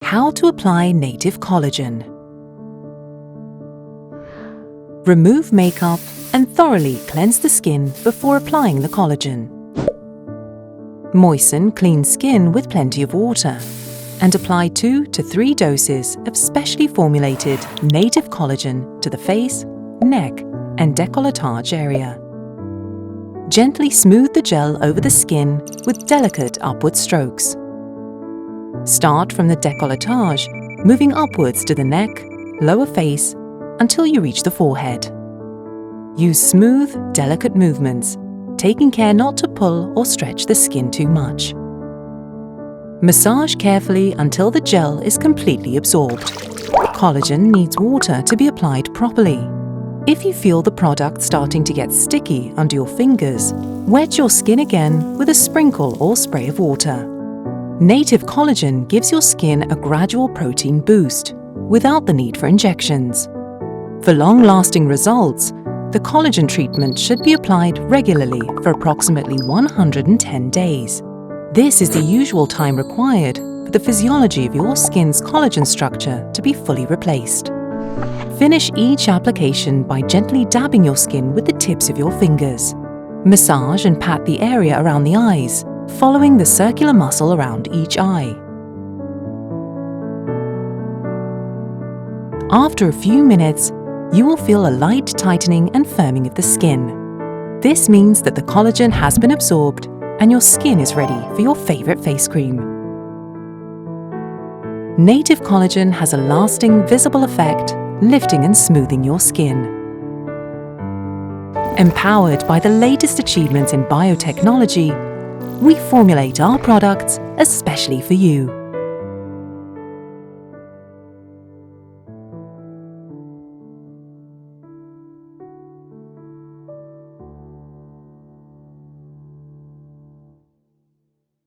How to apply native collagen. Remove makeup and thoroughly cleanse the skin before applying the collagen. Moisten clean skin with plenty of water and apply 2 to 3 doses of specially formulated native collagen to the face, neck and décolletage area. Gently smooth the gel over the skin with delicate upward strokes. Start from the décolletage, moving upwards to the neck, lower face, until you reach the forehead. Use smooth, delicate movements, taking care not to pull or stretch the skin too much. Massage carefully until the gel is completely absorbed. Collagen needs water to be applied properly. If you feel the product starting to get sticky under your fingers, wet your skin again with a sprinkle or spray of water. Native collagen gives your skin a gradual protein boost, without the need for injections. For long-lasting results, the collagen treatment should be applied regularly for approximately 110 days. This is the usual time required for the physiology of your skin's collagen structure to be fully replaced. Finish each application by gently dabbing your skin with the tips of your fingers. Massage and pat the area around the eyes, following the circular muscle around each eye. After a few minutes, you will feel a light tightening and firming of the skin. This means that the collagen has been absorbed and your skin is ready for your favorite face cream. Native collagen has a lasting, visible effect, lifting and smoothing your skin. Empowered by the latest achievements in biotechnology, we formulate our products especially for you.